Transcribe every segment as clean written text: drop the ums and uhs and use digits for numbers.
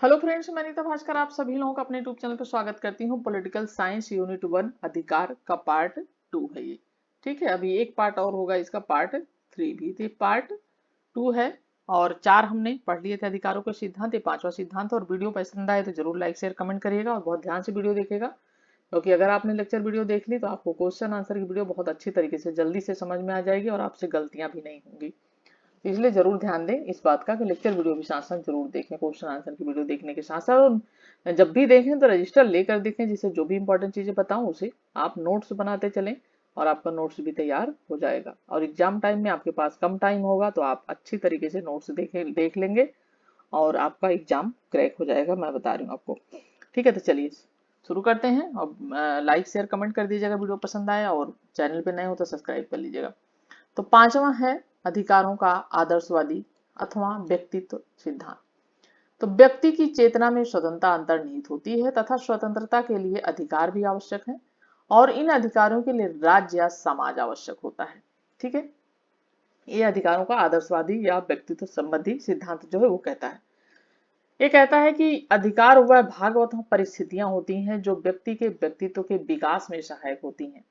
Hello friends, मैं नीता भास्कर आप सभी लोगों का अपने यूट्यूब चैनल पर स्वागत करती हूँ। पॉलिटिकल साइंस यूनिट 1 अधिकार का पार्ट 2 है ये। ठीक है, अभी एक पार्ट और होगा, इसका पार्ट 3 भी। तो पार्ट 2 है और 4 हमने पढ़ लिए थे अधिकारों के सिद्धांत, ये 5वां सिद्धांत। और वीडियो पसंद आए तो जरूर लाइक शेयर कमेंट करिएगा और बहुत ध्यान से वीडियो देखिएगा, क्योंकि अगर आपने लेक्चर वीडियो देख ली तो आपको क्वेश्चन आंसर की वीडियो बहुत अच्छी तरीके से जल्दी से समझ में आ जाएगी और आपसे गलतियां भी नहीं होंगी। इसलिए जरूर ध्यान दें इस बात का कि लेक्चर वीडियो भी साथ साथ जरूर देखें, क्वेश्चन आंसर की वीडियो देखने के साथ साथ। और जब भी देखें तो रजिस्टर लेकर देखें, जिससे जो भी इंपॉर्टेंट चीजें बताऊं उसे आप नोट्स बनाते चलें और आपका नोट्स भी तैयार हो जाएगा। और एग्जाम टाइम में आपके पास कम टाइम होगा तो आप अच्छी तरीके से नोट्स देख लेंगे और आपका एग्जाम क्रैक हो जाएगा, मैं बता रही हूँ आपको। ठीक है, तो चलिए शुरू करते हैं। और लाइक शेयर कमेंट कर दीजिएगा वीडियो पसंद आया, और चैनल पे नए हो तो सब्सक्राइब कर लीजिएगा। तो 5वां है अधिकारों का आदर्शवादी अथवा व्यक्तित्व सिद्धांत। तो व्यक्ति की चेतना में स्वतंत्रता अंतर्निहित होती है तथा स्वतंत्रता के लिए अधिकार भी आवश्यक है, और इन अधिकारों के लिए राज्य या समाज आवश्यक होता है। ठीक है, ये अधिकारों का आदर्शवादी या व्यक्तित्व संबंधी सिद्धांत जो है वो कहता है। ये कहता है कि अधिकार वह भाग अथवा परिस्थितियां होती हैं जो व्यक्ति के व्यक्तित्व के विकास में सहायक होती हैं।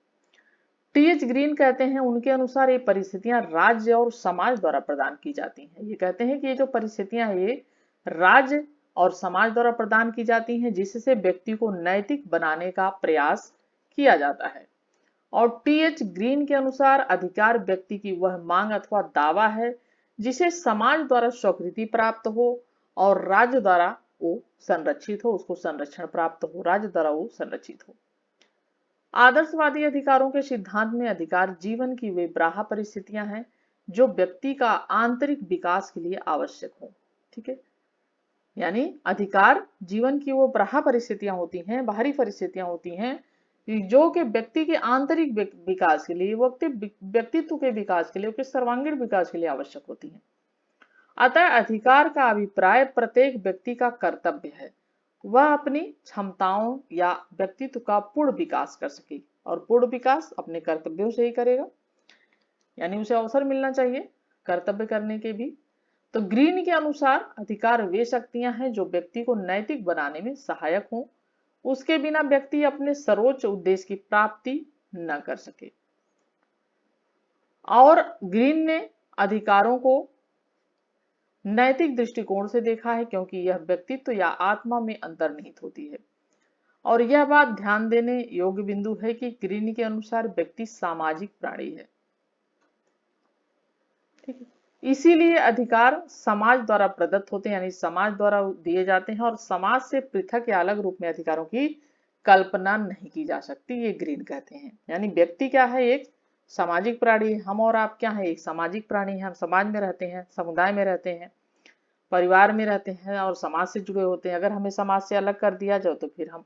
टीएच ग्रीन कहते हैं, उनके अनुसार ये परिस्थितियां राज्य और समाज द्वारा प्रदान की जाती हैं। ये कहते हैं कि ये जो परिस्थितियां हैं ये राज्य और समाज द्वारा प्रदान की जाती हैं, जिससे व्यक्ति को नैतिक बनाने का प्रयास किया जाता है। और टीएच ग्रीन के अनुसार अधिकार व्यक्ति की वह मांग अथवा दावा है जिसे समाज द्वारा स्वीकृति प्राप्त हो और राज्य द्वारा वो संरक्षित हो, उसको संरक्षण प्राप्त हो, राज्य द्वारा वो संरक्षित हो। आदर्शवादी अधिकारों के सिद्धांत में अधिकार जीवन की वे ब्राह्य परिस्थितियां हैं जो व्यक्ति का आंतरिक विकास के लिए आवश्यक हो। ठीक है, यानी अधिकार जीवन की वो ब्राह्य परिस्थितियां होती हैं, बाहरी परिस्थितियां होती हैं जो कि व्यक्ति के आंतरिक विकास के लिए, व्यक्तित्व के विकास के लिए, उसके सर्वांगीण विकास के लिए आवश्यक होती हैं। अतः अधिकार का अभिप्राय प्रत्येक व्यक्ति का कर्तव्य है वह अपनी क्षमताओं या व्यक्तित्व का पूर्ण विकास कर सके, और पूर्ण विकास अपने कर्तव्यों से ही करेगा, यानी उसे अवसर मिलना चाहिए कर्तव्य करने के भी। तो ग्रीन के अनुसार अधिकार वे शक्तियां हैं जो व्यक्ति को नैतिक बनाने में सहायक हों, उसके बिना व्यक्ति अपने सर्वोच्च उद्देश्य की प्राप्ति न कर सके। और ग्रीन ने अधिकारों को नैतिक दृष्टिकोण से देखा है, क्योंकि यह व्यक्तित्व या आत्मा में अंतर्निहित होती है। और यह बात ध्यान देने योग्य बिंदु है कि ग्रीन के अनुसार व्यक्ति सामाजिक प्राणी है। ठीक है, इसीलिए अधिकार समाज द्वारा प्रदत्त होते हैं, यानी समाज द्वारा दिए जाते हैं, और समाज से पृथक या अलग रूप में अधिकारों की कल्पना नहीं की जा सकती, ये ग्रीन कहते हैं। यानी व्यक्ति क्या है, एक सामाजिक प्राणी। हम और आप क्या है, एक सामाजिक प्राणी है। हम समाज में रहते हैं, समुदाय में रहते हैं, परिवार में रहते हैं और समाज से जुड़े होते हैं। अगर हमें समाज से अलग कर दिया जाए तो फिर हम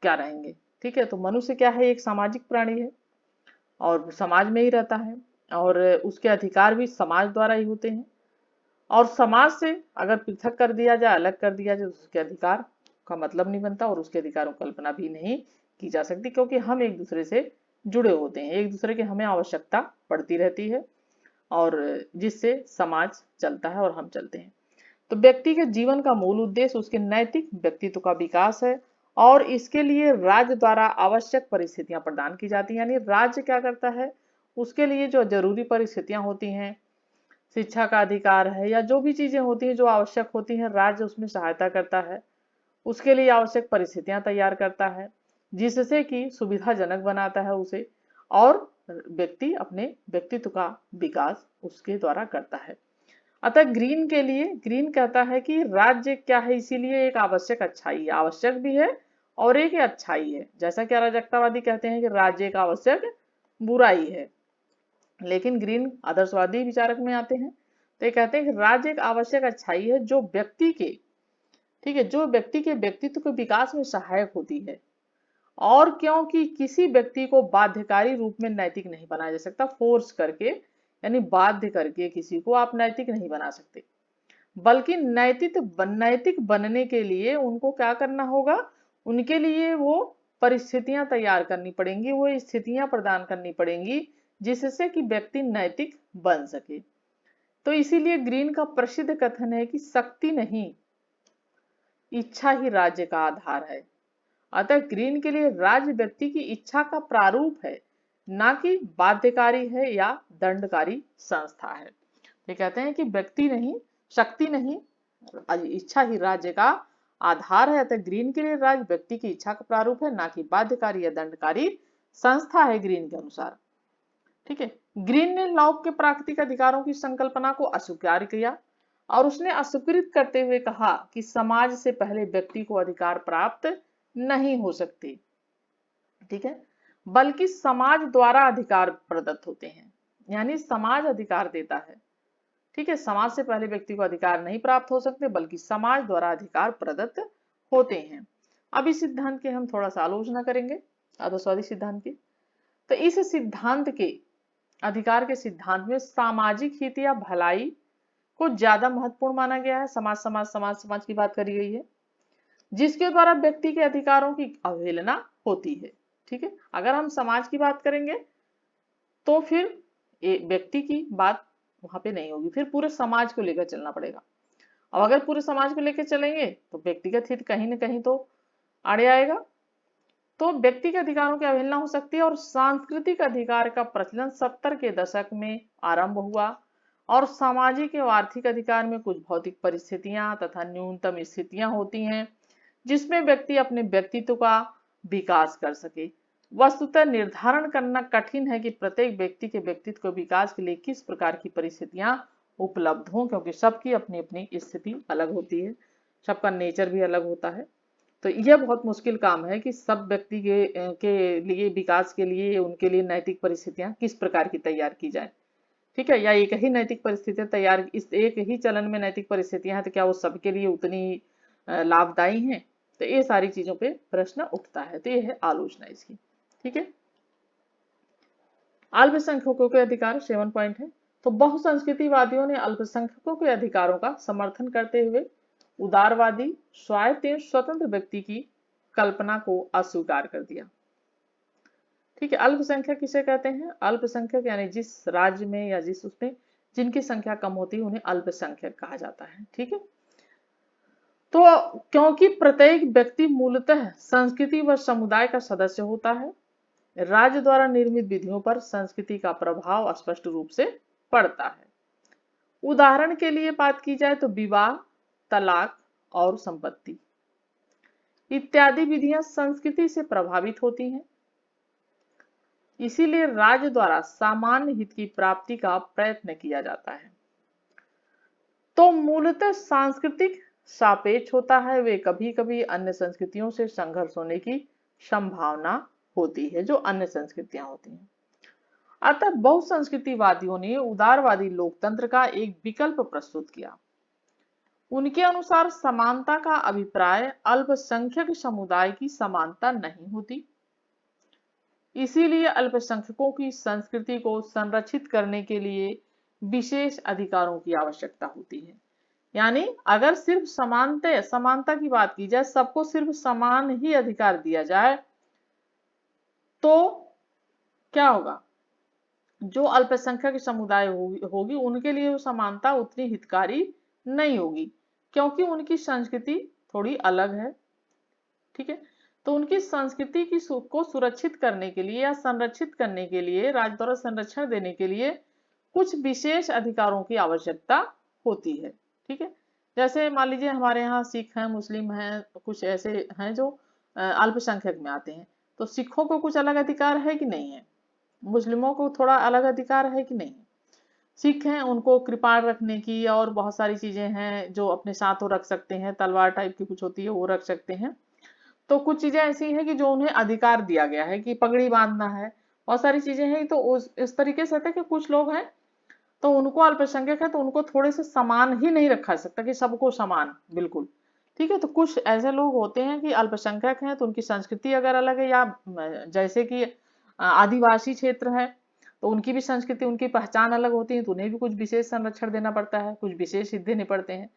क्या रहेंगे। ठीक है, तो मनुष्य क्या है, एक सामाजिक प्राणी है और समाज में ही रहता है, और उसके अधिकार भी समाज द्वारा ही होते हैं। और समाज से अगर पृथक कर दिया जाए, अलग कर दिया जाए, तो उसके अधिकार का मतलब नहीं बनता और उसके अधिकारों की कल्पना भी नहीं की जा सकती, क्योंकि हम एक दूसरे से जुड़े होते हैं, एक दूसरे की हमें आवश्यकता पड़ती रहती है, और जिससे समाज चलता है और हम चलते हैं। तो व्यक्ति के जीवन का मूल उद्देश्य उसके नैतिक व्यक्तित्व का विकास है, और इसके लिए राज्य द्वारा आवश्यक परिस्थितियां प्रदान की जाती हैं। यानी राज्य क्या करता है, उसके लिए जो जरूरी परिस्थितियां होती हैं, शिक्षा का अधिकार है या जो भी चीजें होती हैं जो आवश्यक होती हैं, राज्य उसमें सहायता करता है, उसके लिए आवश्यक परिस्थितियां तैयार करता है, जिससे कि सुविधाजनक बनाता है उसे, और व्यक्ति अपने व्यक्तित्व का विकास उसके द्वारा करता है। अतः ग्रीन के लिए, ग्रीन कहता है कि राज्य क्या है, इसीलिए एक आवश्यक अच्छाई है, आवश्यक भी है और एक अच्छाई है। जैसा कि अराजकतावादी कहते हैं कि राज्य एक आवश्यक बुराई है, लेकिन ग्रीन आदर्शवादी विचारक में आते हैं तो ये कहते हैं कि राज्य एक आवश्यक अच्छाई है जो व्यक्ति के, ठीक है, जो व्यक्ति के व्यक्तित्व के विकास में सहायक होती है। और क्योंकि किसी व्यक्ति को बाध्यकारी रूप में नैतिक नहीं बनाया जा सकता, फोर्स करके, यानी बाध्य करके किसी को आप नैतिक नहीं बना सकते, बल्कि नैतिक बनने के लिए उनको क्या करना होगा, उनके लिए वो परिस्थितियां तैयार करनी पड़ेंगी, वो स्थितियां प्रदान करनी पड़ेंगी जिससे कि व्यक्ति नैतिक बन सके। तो इसीलिए ग्रीन का प्रसिद्ध कथन है कि शक्ति नहीं, इच्छा ही राज्य का आधार है। अतः ग्रीन के लिए राज्य व्यक्ति की इच्छा का प्रारूप है, ना कि बाध्यकारी है या दंडकारी संस्था है। ये कहते हैं कि व्यक्ति नहीं, शक्ति नहीं, इच्छा ही राज्य का आधार है। अतः ग्रीन के लिए राज्य व्यक्ति की इच्छा का प्रारूप है, ना कि बाध्यकारी या दंडकारी संस्था है ग्रीन के अनुसार। ठीक है, ग्रीन ने लॉक के प्राकृतिक अधिकारों की संकल्पना को अस्वीकार किया और उसने अस्वीकृत करते हुए कहा कि समाज से पहले व्यक्ति को अधिकार प्राप्त नहीं हो सकते, ठीक है, बल्कि समाज द्वारा अधिकार प्रदत्त होते हैं। यानी समाज अधिकार देता है, ठीक है, समाज से पहले व्यक्ति को अधिकार नहीं प्राप्त हो सकते, बल्कि समाज द्वारा अधिकार प्रदत्त होते हैं। अब इस सिद्धांत की हम थोड़ा सा आलोचना करेंगे, आदर्शवादी सिद्धांत की। तो इस सिद्धांत के, अधिकार के सिद्धांत में सामाजिक हित या भलाई को ज्यादा महत्वपूर्ण माना गया है। समाज समाज समाज समाज की बात करी गई है, जिसके द्वारा व्यक्ति के अधिकारों की अवहेलना होती है। ठीक है, अगर हम समाज की बात करेंगे तो फिर व्यक्ति की बात वहां पे नहीं होगी, फिर पूरे समाज को लेकर चलना पड़ेगा। अब अगर पूरे समाज को लेकर चलेंगे तो व्यक्तिगत हित कहीं ना कहीं तो आड़े आएगा, तो व्यक्ति के अधिकारों की अवहेलना हो सकती है। और सांस्कृतिक अधिकार का प्रचलन 70 के दशक में आरंभ हुआ और सामाजिक एवं आर्थिक अधिकार में कुछ भौतिक परिस्थितियां तथा न्यूनतम स्थितियां होती हैं जिसमें व्यक्ति अपने व्यक्तित्व का विकास कर सके। वस्तुतः निर्धारण करना कठिन है कि प्रत्येक व्यक्ति के व्यक्तित्व के विकास के लिए किस प्रकार की परिस्थितियां उपलब्ध हों, क्योंकि सबकी अपनी अपनी स्थिति अलग होती है, सबका नेचर भी अलग होता है। तो यह बहुत मुश्किल काम है कि सब व्यक्ति के लिए, विकास के लिए, उनके लिए नैतिक परिस्थितियां किस प्रकार की तैयार की जाए। ठीक है, या एक ही नैतिक परिस्थितियां तैयार, इस एक ही चलन में नैतिक परिस्थितियां हैं तो क्या वो सबके लिए उतनी लाभदायी हैं। तो ये सारी चीजों पे प्रश्न उठता है। तो ये है आलोचना इसकी। ठीक है, अल्पसंख्यकों के अधिकार 7 पॉइंट है। तो बहुसंस्कृतिवादियों ने अल्पसंख्यकों के अधिकारों का समर्थन करते हुए उदारवादी स्वायत्त एवं स्वतंत्र व्यक्ति की कल्पना को अस्वीकार कर दिया। ठीक है, अल्पसंख्यक किसे कहते हैं? अल्पसंख्यक यानी जिस राज्य में या जिस उसमें जिनकी संख्या कम होती है उन्हें अल्पसंख्यक कहा जाता है। ठीक है, तो क्योंकि प्रत्येक व्यक्ति मूलतः संस्कृति व समुदाय का सदस्य होता है, राज्य द्वारा निर्मित विधियों पर संस्कृति का प्रभाव स्पष्ट रूप से पड़ता है। उदाहरण के लिए बात की जाए तो विवाह, तलाक और संपत्ति इत्यादि विधियां संस्कृति से प्रभावित होती हैं। इसीलिए राज्य द्वारा सामान्य हित की प्राप्ति का प्रयत्न किया जाता है। तो मूलतः सांस्कृतिक सापेक्ष होता है, वे कभी कभी अन्य संस्कृतियों से संघर्ष होने की संभावना होती है जो अन्य संस्कृतियां होती हैं। अतः बहुसंस्कृतिवादियों ने उदारवादी लोकतंत्र का एक विकल्प प्रस्तुत किया। उनके अनुसार समानता का अभिप्राय अल्पसंख्यक समुदाय की समानता नहीं होती, इसीलिए अल्पसंख्यकों की संस्कृति को संरक्षित करने के लिए विशेष अधिकारों की आवश्यकता होती है। यानी अगर सिर्फ समानता की बात की जाए, सबको सिर्फ समान ही अधिकार दिया जाए तो क्या होगा, जो अल्पसंख्यक समुदाय होगी उनके लिए वो समानता उतनी हितकारी नहीं होगी, क्योंकि उनकी संस्कृति थोड़ी अलग है। ठीक है, तो उनकी संस्कृति की को सुरक्षित करने के लिए या संरक्षित करने के लिए, राज्य द्वारा संरक्षण देने के लिए कुछ विशेष अधिकारों की आवश्यकता होती है। ठीक है, जैसे मान लीजिए हमारे यहाँ सिख हैं, मुस्लिम हैं, कुछ ऐसे हैं जो अल्पसंख्यक में आते हैं, तो सिखों को कुछ अलग अधिकार है कि नहीं है, मुस्लिमों को थोड़ा अलग अधिकार है कि नहीं। सिख हैं, उनको कृपाण रखने की और बहुत सारी चीजें हैं जो अपने साथ वो रख सकते हैं, तलवार टाइप की कुछ होती है वो रख सकते हैं। तो कुछ चीजें ऐसी हैं कि जो उन्हें अधिकार दिया गया है कि पगड़ी बांधना है, बहुत सारी चीजें हैं। तो इस तरीके से है कि कुछ लोग हैं तो उनको, अल्पसंख्यक है तो उनको थोड़े से समान ही नहीं रखा सकता कि सबको समान बिल्कुल। ठीक है, तो कुछ ऐसे लोग होते हैं कि अल्पसंख्यक हैं तो उनकी संस्कृति अगर अलग है, या जैसे कि आदिवासी क्षेत्र है तो उनकी भी संस्कृति, उनकी पहचान अलग होती है, तो उन्हें भी कुछ विशेष संरक्षण देना पड़ता है, कुछ विशेष हित देने पड़ते हैं।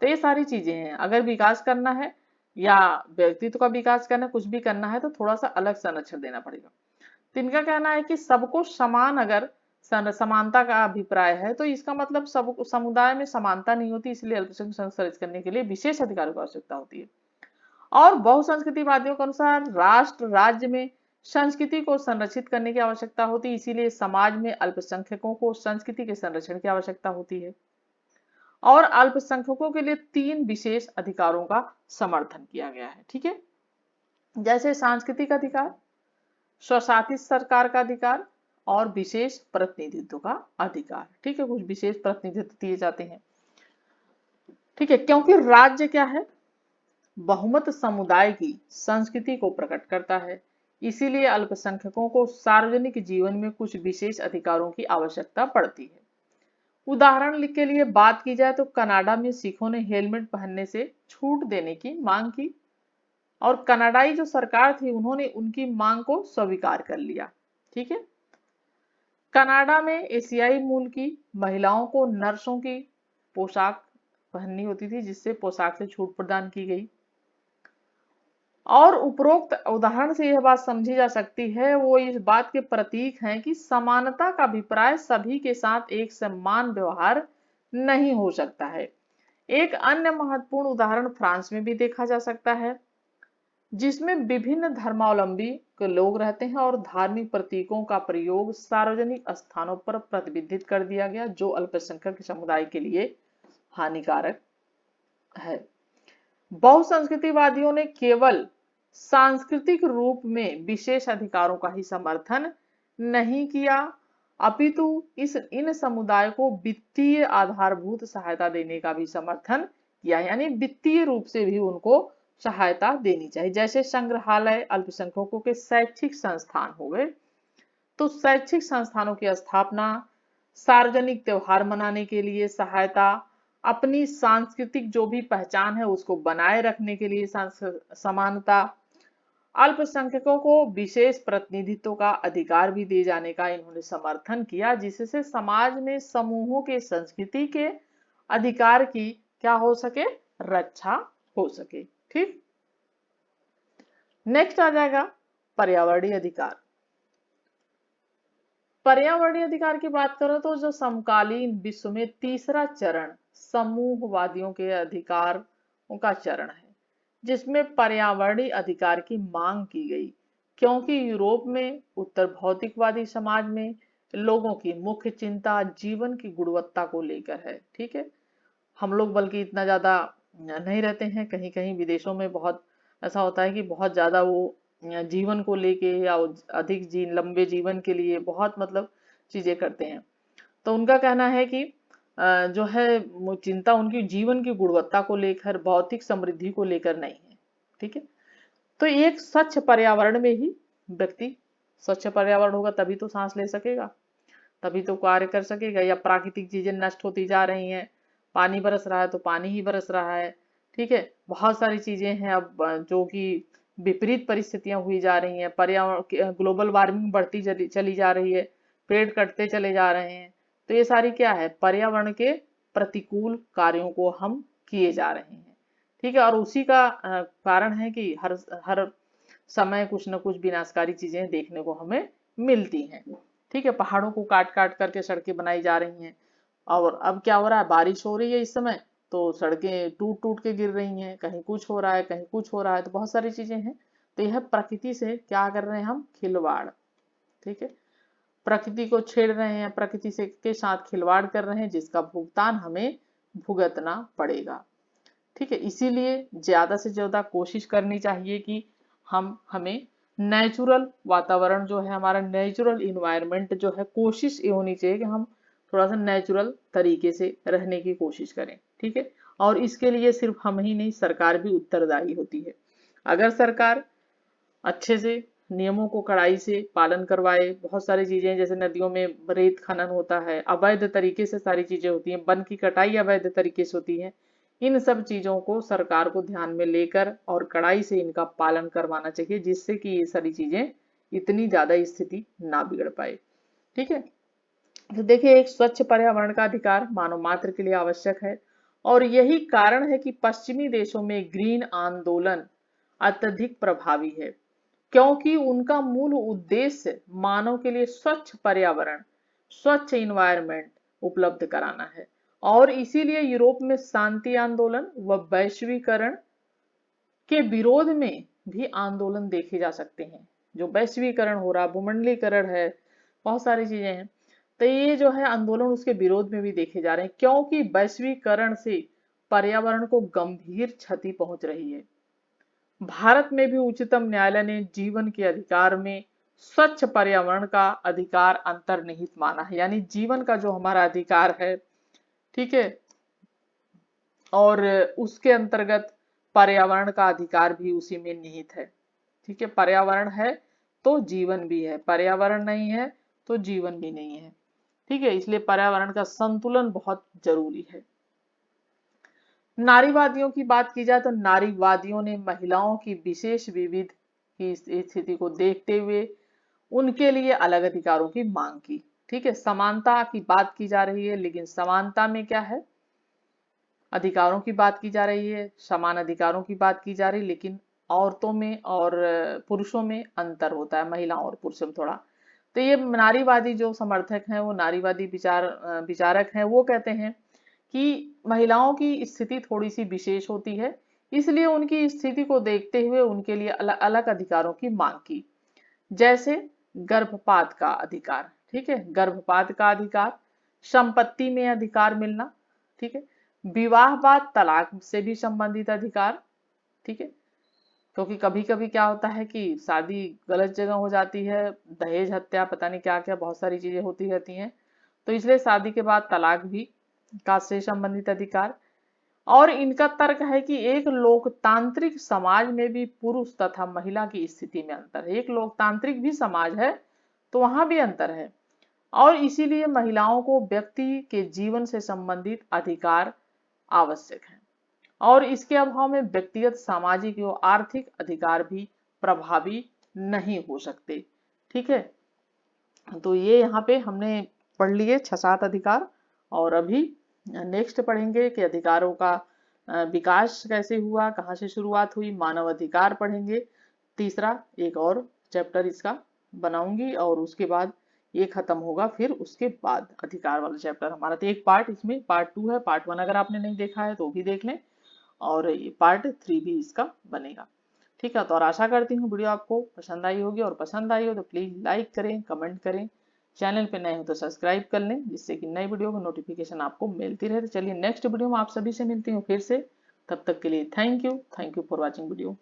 तो ये सारी चीजें हैं, अगर विकास करना है या व्यक्तित्व का विकास करना, कुछ भी करना है तो थोड़ा सा अलग संरक्षण देना पड़ेगा। तो इनका कहना है कि सबको समान, अगर समानता का अभिप्राय है तो इसका मतलब सब समुदाय में समानता नहीं होती, इसलिए अल्पसंख्यक संरक्षण करने के लिए विशेष अधिकारों की आवश्यकता होती है। और बहुसंस्कृतिवादियों के अनुसार राष्ट्र राज्य में संस्कृति को संरक्षित करने की आवश्यकता होती है, इसीलिए समाज में अल्पसंख्यकों को संस्कृति के संरक्षण की आवश्यकता होती है। और अल्पसंख्यकों के लिए 3 विशेष अधिकारों का समर्थन किया गया है। ठीक है, जैसे सांस्कृतिक अधिकार, स्वशासित सरकार का अधिकार और विशेष प्रतिनिधित्व का अधिकार। ठीक है, कुछ विशेष प्रतिनिधित्व दिए जाते हैं। ठीक है, क्योंकि राज्य क्या है, बहुमत समुदाय की संस्कृति को प्रकट करता है, इसीलिए अल्पसंख्यकों को सार्वजनिक जीवन में कुछ विशेष अधिकारों की आवश्यकता पड़ती है। उदाहरण के लिए बात की जाए तो कनाडा में सिखों ने हेलमेट पहनने से छूट देने की मांग की और कनाडाई जो सरकार थी उन्होंने उनकी मांग को स्वीकार कर लिया। ठीक है, कनाडा में एशियाई मूल की महिलाओं को नर्सों की पोशाक पहननी होती थी, जिससे पोशाक से छूट प्रदान की गई। और उपरोक्त उदाहरण से यह बात समझी जा सकती है, वो इस बात के प्रतीक हैं कि समानता का अभिप्राय सभी के साथ एक समान व्यवहार नहीं हो सकता है। एक अन्य महत्वपूर्ण उदाहरण फ्रांस में भी देखा जा सकता है, जिसमें विभिन्न धर्मावलंबी के लोग रहते हैं और धार्मिक प्रतीकों का प्रयोग सार्वजनिक स्थानों पर प्रतिबंधित कर दिया गया, जो अल्पसंख्यक समुदाय के लिए हानिकारक है। बहुसंस्कृतिवादियों ने केवल सांस्कृतिक रूप में विशेष अधिकारों का ही समर्थन नहीं किया, अपितु इन समुदाय को वित्तीय आधारभूत सहायता देने का भी समर्थन किया, यानी वित्तीय रूप से भी उनको सहायता देनी चाहिए। जैसे संग्रहालय, अल्पसंख्यकों के शैक्षिक संस्थान हो गए, तो शैक्षिक संस्थानों की स्थापना, सार्वजनिक त्योहार मनाने के लिए सहायता, अपनी सांस्कृतिक जो भी पहचान है उसको बनाए रखने के लिए समानता, अल्पसंख्यकों को विशेष प्रतिनिधित्व का अधिकार भी दिए जाने का इन्होंने समर्थन किया, जिससे समाज में समूहों के संस्कृति के अधिकार की क्या हो सके, रक्षा हो सके। ठीक, नेक्स्ट आ जाएगा पर्यावरणीय अधिकार। पर्यावरणीय अधिकार की बात करो तो जो समकालीन विश्व में तीसरा चरण समूहवादियों के अधिकारों का चरण है, जिसमें पर्यावरणीय अधिकार की मांग की गई, क्योंकि यूरोप में उत्तर भौतिकवादी समाज में लोगों की मुख्य चिंता जीवन की गुणवत्ता को लेकर है। ठीक है, हम लोग बल्कि इतना ज्यादा नहीं रहते हैं, कहीं कहीं विदेशों में बहुत ऐसा होता है कि बहुत ज्यादा वो जीवन को लेके या अधिक लंबे जीवन के लिए बहुत मतलब चीजें करते हैं। तो उनका कहना है कि जो है वो चिंता उनकी जीवन की गुणवत्ता को लेकर, भौतिक समृद्धि को लेकर नहीं है। ठीक है, तो एक स्वच्छ पर्यावरण में ही व्यक्ति, स्वच्छ पर्यावरण होगा तभी तो सांस ले सकेगा, तभी तो कार्य कर सकेगा। या प्राकृतिक चीजें नष्ट होती जा रही हैं, पानी बरस रहा है तो पानी ही बरस रहा है। ठीक है, बहुत सारी चीजें हैं अब जो कि विपरीत परिस्थितियां हुई जा रही हैं, पर्यावरण ग्लोबल वार्मिंग बढ़ती चली जा रही है, पेड़ कटते चले जा रहे हैं। तो ये सारी क्या है, पर्यावरण के प्रतिकूल कार्यों को हम किए जा रहे हैं। ठीक है, और उसी का कारण है कि हर समय कुछ न कुछ विनाशकारी चीजें देखने को हमें मिलती हैं। ठीक है, पहाड़ों को काट काट करके सड़कें बनाई जा रही हैं, और अब क्या हो रहा है, बारिश हो रही है इस समय तो सड़कें टूट टूट के गिर रही हैं, कहीं कुछ हो रहा है कहीं कुछ हो रहा है, तो बहुत सारी चीजें हैं। तो यह प्रकृति से क्या कर रहे हैं हम, खिलवाड़। ठीक है, प्रकृति को छेड़ रहे हैं, प्रकृति से के साथ खिलवाड़ कर रहे हैं, जिसका भुगतान हमें भुगतना पड़ेगा। ठीक है, इसीलिए ज्यादा से ज्यादा कोशिश करनी चाहिए कि हमें नेचुरल वातावरण जो है, हमारा नेचुरल इन्वायरमेंट जो है, कोशिश ये होनी चाहिए कि हम थोड़ा सा नेचुरल तरीके से रहने की कोशिश करें। ठीक है, और इसके लिए सिर्फ हम ही नहीं, सरकार भी उत्तरदायी होती है। अगर सरकार अच्छे से नियमों को कड़ाई से पालन करवाए, बहुत सारी चीजें जैसे नदियों में रेत खनन होता है, अवैध तरीके से सारी चीजें होती हैं, वन की कटाई अवैध तरीके से होती है, इन सब चीजों को सरकार को ध्यान में लेकर और कड़ाई से इनका पालन करवाना चाहिए, जिससे कि ये सारी चीजें इतनी ज्यादा स्थिति ना बिगड़ पाए। ठीक है, तो देखिए, एक स्वच्छ पर्यावरण का अधिकार मानव मात्र के लिए आवश्यक है, और यही कारण है कि पश्चिमी देशों में ग्रीन आंदोलन अत्यधिक प्रभावी है, क्योंकि उनका मूल उद्देश्य मानव के लिए स्वच्छ पर्यावरण, स्वच्छ इन्वायरमेंट उपलब्ध कराना है। और इसीलिए यूरोप में शांति आंदोलन व वैश्वीकरण के विरोध में भी आंदोलन देखे जा सकते हैं। जो वैश्वीकरण हो रहा, भूमंडलीकरण है, बहुत सारी चीजें हैं, तो ये जो है आंदोलन उसके विरोध में भी देखे जा रहे हैं, क्योंकि वैश्वीकरण से पर्यावरण को गंभीर क्षति पहुंच रही है। भारत में भी उच्चतम न्यायालय ने जीवन के अधिकार में स्वच्छ पर्यावरण का अधिकार अंतर्निहित माना है, यानी जीवन का जो हमारा अधिकार है, ठीक है, और उसके अंतर्गत पर्यावरण का अधिकार भी उसी में निहित है। ठीक है, पर्यावरण है तो जीवन भी है, पर्यावरण नहीं है तो जीवन भी नहीं है। ठीक है, इसलिए पर्यावरण का संतुलन बहुत जरूरी है। नारीवादियों की बात की जाए तो नारीवादियों ने महिलाओं की विशेष विविध की स्थिति को देखते हुए उनके लिए अलग अधिकारों की मांग की। ठीक है, समानता की बात की जा रही है, लेकिन समानता में क्या है, अधिकारों की बात की जा रही है, समान अधिकारों की बात की जा रही है, लेकिन औरतों में और पुरुषों में अंतर होता है, महिलाओं और पुरुषों में थोड़ा। तो ये नारीवादी जो समर्थक हैं, वो नारीवादी विचारक हैं, वो कहते हैं कि महिलाओं की स्थिति थोड़ी सी विशेष होती है, इसलिए उनकी स्थिति को देखते हुए उनके लिए अलग अलग अधिकारों की मांग की। जैसे गर्भपात का अधिकार, ठीक है, गर्भपात का अधिकार, संपत्ति में अधिकार मिलना, ठीक है, विवाह बाद तलाक से भी संबंधित अधिकार। ठीक है, क्योंकि कभी कभी क्या होता है कि शादी गलत जगह हो जाती है, दहेज हत्या, पता नहीं क्या क्या बहुत सारी चीजें होती रहती हैं, तो इसलिए शादी के बाद तलाक भी का से संबंधित अधिकार। और इनका तर्क है कि एक लोकतांत्रिक समाज में भी पुरुष तथा महिला की स्थिति में अंतर है, एक लोकतांत्रिक भी समाज है तो वहां भी अंतर है, और इसीलिए महिलाओं को व्यक्ति के जीवन से संबंधित अधिकार आवश्यक है, और इसके अभाव में व्यक्तिगत, सामाजिक एवं आर्थिक अधिकार भी प्रभावी नहीं हो सकते। ठीक है, तो ये यहाँ पे हमने पढ़ लिए 6-7 अधिकार, और अभी नेक्स्ट पढ़ेंगे कि अधिकारों का विकास कैसे हुआ, कहाँ से शुरुआत हुई, मानव अधिकार पढ़ेंगे। तीसरा एक और चैप्टर इसका बनाऊंगी, और उसके बाद ये खत्म होगा, फिर उसके बाद अधिकार वाला चैप्टर हमारा। तो एक पार्ट इसमें पार्ट 2 है, पार्ट 1 अगर आपने नहीं देखा है तो भी देख लें, और ये पार्ट 3 भी इसका बनेगा। ठीक है, तो और आशा करती हूँ वीडियो आपको पसंद आई होगी, और पसंद आई हो तो प्लीज लाइक करें, कमेंट करें, चैनल पे नए हो तो सब्सक्राइब कर लें, जिससे कि नई वीडियो की नोटिफिकेशन आपको मिलती रहे। तो चलिए नेक्स्ट वीडियो में आप सभी से मिलती हूँ फिर से, तब तक के लिए thank you for watching video.